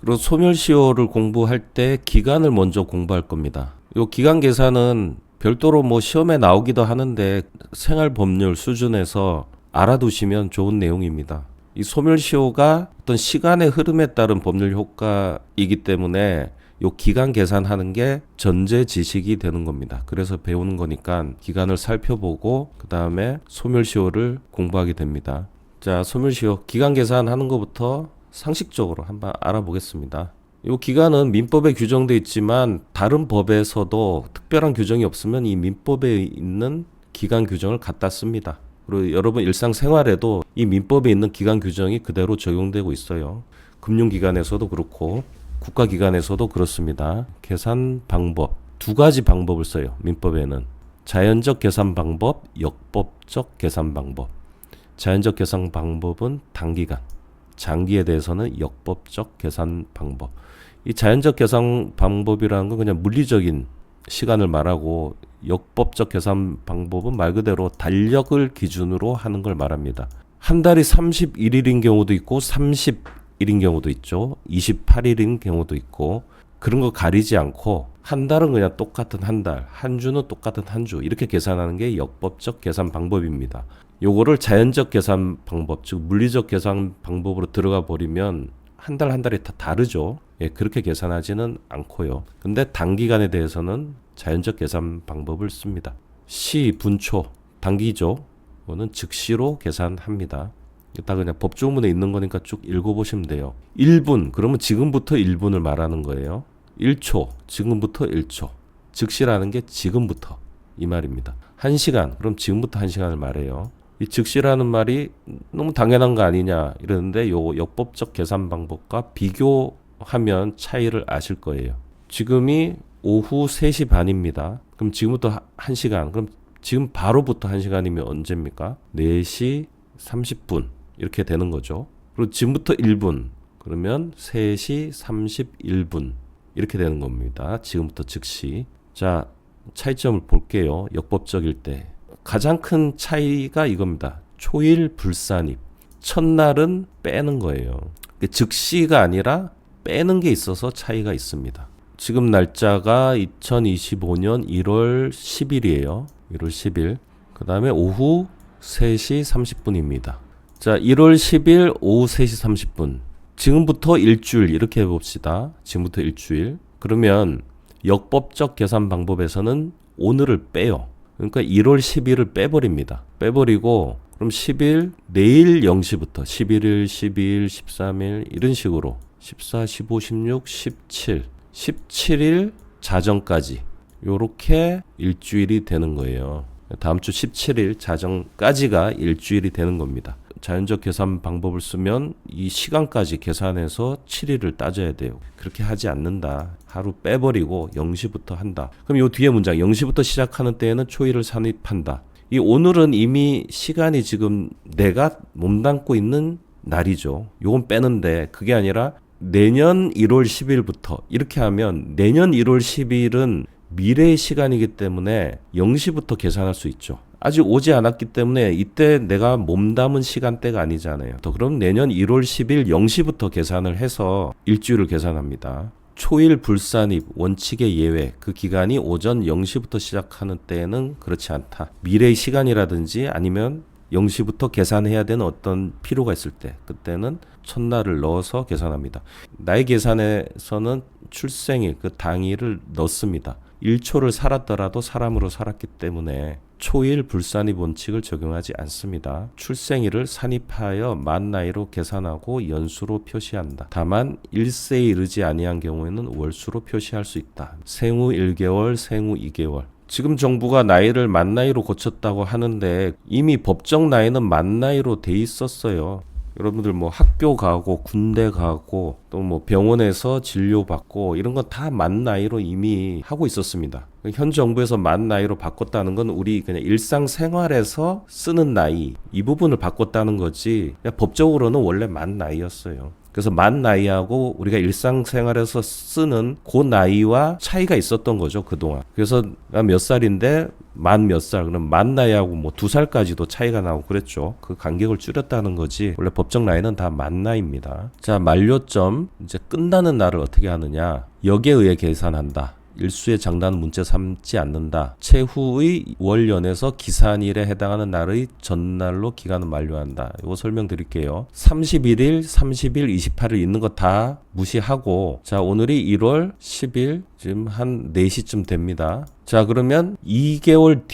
그리고 소멸시효를 공부할 때 기간을 먼저 공부할 겁니다. 요 기간 계산은 별도로 뭐 시험에 나오기도 하는데 생활법률 수준에서 알아두시면 좋은 내용입니다. 이 소멸시효가 어떤 시간의 흐름에 따른 법률 효과이기 때문에 요 기간 계산하는 게 전제 지식이 되는 겁니다. 그래서 배우는 거니까 기간을 살펴보고 그 다음에 소멸시효를 공부하게 됩니다. 자, 소멸시효 기간 계산하는 것부터 상식적으로 한번 알아보겠습니다. 이 기간은 민법에 규정되어 있지만 다른 법에서도 특별한 규정이 없으면 이 민법에 있는 기간 규정을 갖다 씁니다. 그리고 여러분 일상생활에도 이 민법에 있는 기간 규정이 그대로 적용되고 있어요. 금융기관에서도 그렇고 국가기관에서도 그렇습니다. 계산 방법 두 가지 방법을 써요. 민법에는 자연적 계산 방법, 역법적 계산 방법. 자연적 계산 방법은 단기간, 장기에 대해서는 역법적 계산 방법. 이 자연적 계산 방법이라는 건 그냥 물리적인 시간을 말하고 역법적 계산 방법은 말 그대로 달력을 기준으로 하는 걸 말합니다. 한 달이 31일인 경우도 있고 30일인 경우도 있죠. 28일인 경우도 있고 그런 거 가리지 않고 한 달은 그냥 똑같은 한 달, 한 주는 똑같은 한 주 이렇게 계산하는 게 역법적 계산 방법입니다. 요거를 자연적 계산 방법, 즉 물리적 계산 방법으로 들어가 버리면 한 달 한 달이 다 다르죠. 예, 그렇게 계산하지는 않고요. 근데 단기간에 대해서는 자연적 계산 방법을 씁니다. 시, 분초, 단기죠. 이거는 즉시로 계산합니다. 다 그냥 법조문에 있는 거니까 쭉 읽어보시면 돼요. 1분, 그러면 지금부터 1분을 말하는 거예요. 1초, 지금부터 1초. 즉시라는 게 지금부터 이 말입니다. 1시간, 그럼 지금부터 1시간을 말해요. 이 즉시라는 말이 너무 당연한 거 아니냐 이러는데 요 역법적 계산 방법과 비교하면 차이를 아실 거예요. 지금이 오후 3시 반입니다. 그럼 지금부터 1시간, 그럼 지금 바로부터 1시간이면 언제입니까? 4시 30분 이렇게 되는 거죠. 그리고 지금부터 1분 그러면 3시 31분 이렇게 되는 겁니다. 지금부터 즉시. 자, 차이점을 볼게요. 역법적일 때 가장 큰 차이가 이겁니다. 초일 불산입. 첫날은 빼는 거예요. 즉시가 아니라 빼는 게 있어서 차이가 있습니다. 지금 날짜가 2025년 1월 10일이에요. 1월 10일. 그 다음에 오후 3시 30분입니다. 자, 1월 10일 오후 3시 30분. 지금부터 일주일 이렇게 해봅시다. 지금부터 일주일. 그러면 역법적 계산 방법에서는 오늘을 빼요. 그러니까 1월 10일을 빼버립니다. 빼버리고 그럼 10일 내일 0시부터 11일, 12일, 13일 이런 식으로 14, 15, 16, 17, 17일 자정까지 요렇게 일주일이 되는 거예요. 다음 주 17일 자정까지가 일주일이 되는 겁니다. 자연적 계산 방법을 쓰면 이 시간까지 계산해서 7일을 따져야 돼요. 그렇게 하지 않는다. 하루 빼버리고 0시부터 한다. 그럼 요 뒤에 문장 0시부터 시작하는 때에는 초일을 산입한다. 이 오늘은 이미 시간이 지금 내가 몸담고 있는 날이죠. 요건 빼는데 그게 아니라 내년 1월 10일부터 이렇게 하면 내년 1월 10일은 미래의 시간이기 때문에 0시부터 계산할 수 있죠. 아직 오지 않았기 때문에 이때 내가 몸담은 시간대가 아니잖아요. 그럼 내년 1월 10일 0시부터 계산을 해서 일주일을 계산합니다. 초일 불산입 원칙의 예외 그 기간이 오전 0시부터 시작하는 때에는 그렇지 않다. 미래의 시간이라든지 아니면 0시부터 계산해야 되는 어떤 필요가 있을 때 그때는 첫날을 넣어서 계산합니다. 나의 계산에서는 출생일 그 당일을 넣습니다. 1초를 살았더라도 사람으로 살았기 때문에 초일 불산입 원칙을 적용하지 않습니다. 출생일을 산입하여 만 나이로 계산하고 연수로 표시한다. 다만 1세에 이르지 아니한 경우에는 월수로 표시할 수 있다. 생후 1개월, 생후 2개월. 지금 정부가 나이를 만 나이로 고쳤다고 하는데 이미 법정 나이는 만 나이로 돼 있었어요. 여러분들 뭐 학교 가고 군대 가고 또 뭐 병원에서 진료받고 이런 건 다 만 나이로 이미 하고 있었습니다. 현 정부에서 만 나이로 바꿨다는 건 우리 그냥 일상생활에서 쓰는 나이 이 부분을 바꿨다는 거지 그냥 법적으로는 원래 만 나이였어요. 그래서 만 나이하고 우리가 일상생활에서 쓰는 그 나이와 차이가 있었던 거죠, 그동안. 그래서 몇 살인데 만 몇 살, 그럼 만 나이하고 뭐 2살까지도 차이가 나고 그랬죠. 그 간격을 줄였다는 거지. 원래 법정 나이는 다 만 나이입니다. 자, 만료점, 이제 끝나는 날을 어떻게 하느냐. 역에 의해 계산한다. 일수의 장단은 문제 삼지 않는다. 채후의 월연에서 기산일에 해당하는 날의 전날로 기간을 만료한다. 이거 설명드릴게요. 31일, 30일, 28일 있는 거 다 무시하고, 자, 오늘이 1월 10일, 지금 한 4시쯤 됩니다. 자, 그러면 2개월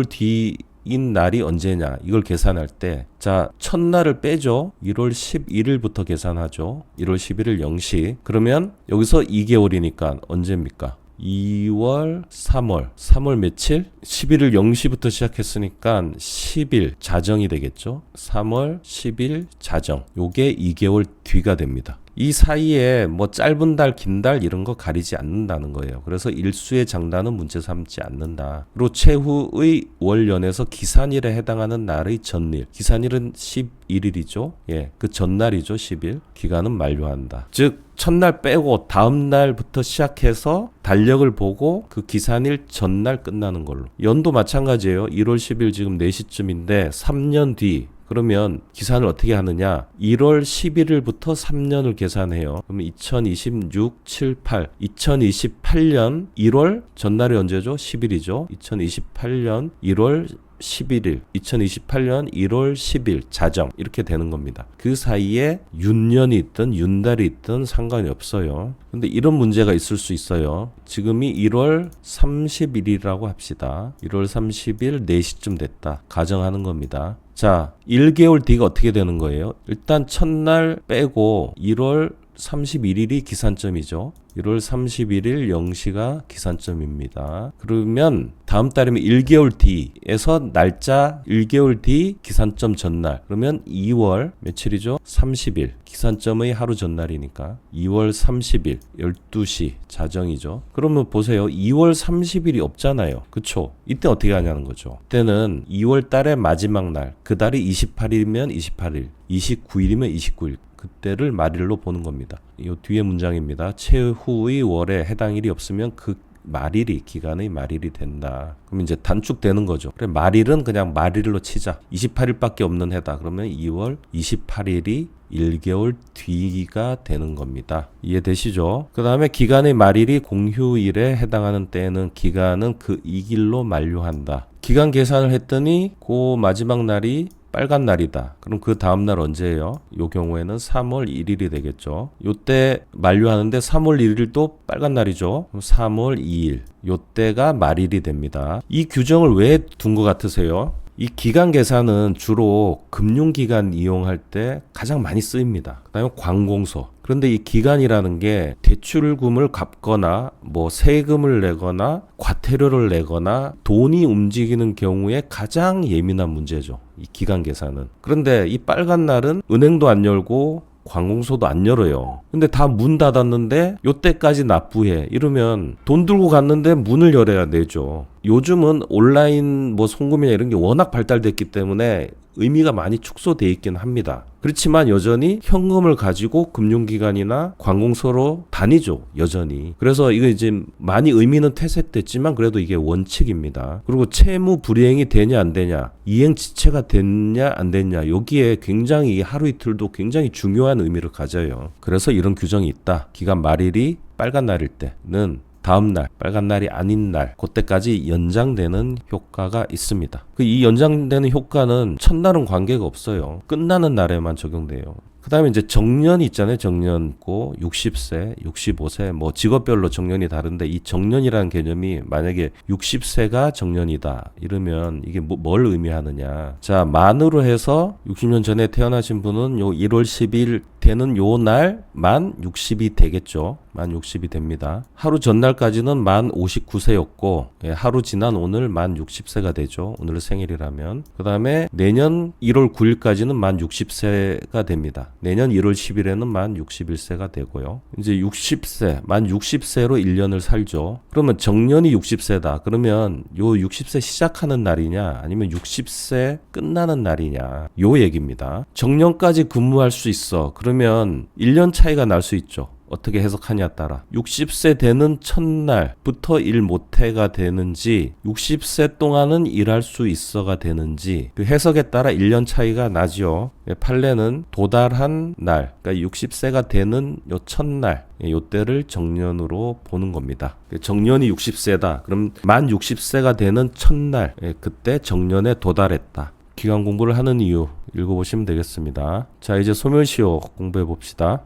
뒤인 날이 언제냐, 이걸 계산할 때, 자, 첫날을 빼죠. 1월 11일부터 계산하죠. 1월 11일 0시. 그러면 여기서 2개월이니까 언제입니까? 2월, 3월 며칠? 11일 0시부터 시작했으니까 10일 자정이 되겠죠. 3월 10일 자정. 요게 2개월 뒤가 됩니다. 이 사이에 뭐 짧은 달, 긴 달 이런 거 가리지 않는다는 거예요. 그래서 일수의 장단은 문제 삼지 않는다. 그리고 최후의 월연에서 기산일에 해당하는 날의 전일. 기산일은 11일이죠. 예, 그 전날이죠. 10일. 기간은 만료한다. 즉 첫날 빼고 다음 날부터 시작해서 달력을 보고 그 기산일 전날 끝나는 걸로. 연도 마찬가지예요. 1월 10일 지금 4시쯤인데 3년 뒤. 그러면 기산을 어떻게 하느냐? 1월 11일부터 3년을 계산해요. 그러면 2026, 7, 8. 2028년 1월 전날이 언제죠? 10일이죠. 2028년 1월 11일, 2028년 1월 10일 자정 이렇게 되는 겁니다. 그 사이에 윤년이 있든 윤달이 있든 상관이 없어요. 근데 이런 문제가 있을 수 있어요. 지금이 1월 30일이라고 합시다. 1월 30일 4시쯤 됐다. 가정하는 겁니다. 자, 1개월 뒤가 어떻게 되는 거예요? 일단 첫날 빼고 1월 31일이 기산점이죠. 1월 31일 0시가 기산점입니다. 그러면 다음 달이면 1개월 뒤에서 날짜 1개월 뒤 기산점 전날. 그러면 2월 며칠이죠? 30일. 기산점의 하루 전날이니까 2월 30일 12시 자정이죠. 그러면 보세요. 2월 30일이 없잖아요. 그쵸? 이때 어떻게 하냐는 거죠. 이때는 2월 달의 마지막 날. 그 달이 28일이면 28일, 29일이면 29일. 그때를 말일로 보는 겁니다. 이 뒤에 문장입니다. 최후의 월에 해당 일이 없으면 그 말일이 기간의 말일이 된다. 그럼 이제 단축되는 거죠. 그래, 말일은 그냥 말일로 치자. 28일밖에 없는 해다. 그러면 2월 28일이 1개월 뒤가 되는 겁니다. 이해되시죠? 그 다음에 기간의 말일이 공휴일에 해당하는 때에는 기간은 그 이 길로 만료한다. 기간 계산을 했더니 그 마지막 날이 빨간 날이다. 그럼 그 다음 날 언제예요? 요 경우에는 3월 1일이 되겠죠. 요때 만료하는데 3월 1일도 빨간 날이죠. 그럼 3월 2일. 요때가 말일이 됩니다. 이 규정을 왜 둔 것 같으세요? 이 기간 계산은 주로 금융기관 이용할 때 가장 많이 쓰입니다. 그 다음에 관공서. 그런데 이 기간이라는 게 대출금을 갚거나 뭐 세금을 내거나 과태료를 내거나 돈이 움직이는 경우에 가장 예민한 문제죠. 이 기간 계산은. 그런데 이 빨간 날은 은행도 안 열고 관공서도 안 열어요. 근데 다 문 닫았는데 요때까지 납부해. 이러면 돈 들고 갔는데 문을 열어야 되죠. 요즘은 온라인 뭐 송금이나 이런 게 워낙 발달됐기 때문에 의미가 많이 축소돼 있긴 합니다. 그렇지만 여전히 현금을 가지고 금융기관이나 관공서로 다니죠. 여전히. 그래서 이거 이제 많이 의미는 퇴색됐지만 그래도 이게 원칙입니다. 그리고 채무 불이행이 되냐 안 되냐, 이행지체가 됐냐 안 됐냐, 여기에 굉장히 하루 이틀도 굉장히 중요한 의미를 가져요. 그래서 이런 규정이 있다. 기간 말일이 빨간 날일 때는 다음 날, 빨간 날이 아닌 날, 그때까지 연장되는 효과가 있습니다. 이 연장되는 효과는 첫날은 관계가 없어요. 끝나는 날에만 적용돼요. 그 다음에 이제 정년이 있잖아요. 정년고 60세, 65세, 뭐 직업별로 정년이 다른데 이 정년이라는 개념이 만약에 60세가 정년이다 이러면 이게 뭘 의미하느냐. 자, 만으로 해서 60년 전에 태어나신 분은 요 1월 10일 되는 요 날 만 60이 되겠죠. 만 60이 됩니다. 하루 전날까지는 만 59세였고 하루 지난 오늘 만 60세가 되죠. 오늘 생일이라면. 그 다음에 내년 1월 9일까지는 만 60세가 됩니다. 내년 1월 10일에는 만 61세가 되고요. 이제 60세, 만 60세로 1년을 살죠. 그러면 정년이 60세다. 그러면 요 60세 시작하는 날이냐 아니면 60세 끝나는 날이냐 요 얘기입니다. 정년까지 근무할 수 있어. 그러면 1년 차이가 날 수 있죠. 어떻게 해석하냐에 따라 60세 되는 첫날부터 일 못해가 되는지 60세 동안은 일할 수 있어가 되는지 그 해석에 따라 1년 차이가 나죠. 판례는 도달한 날, 그러니까 60세가 되는 요 첫날, 요 때를 정년으로 보는 겁니다. 정년이 60세다. 그럼 만 60세가 되는 첫날, 그때 정년에 도달했다. 기간 공부를 하는 이유 읽어보시면 되겠습니다. 자, 이제 소멸시효 공부해 봅시다.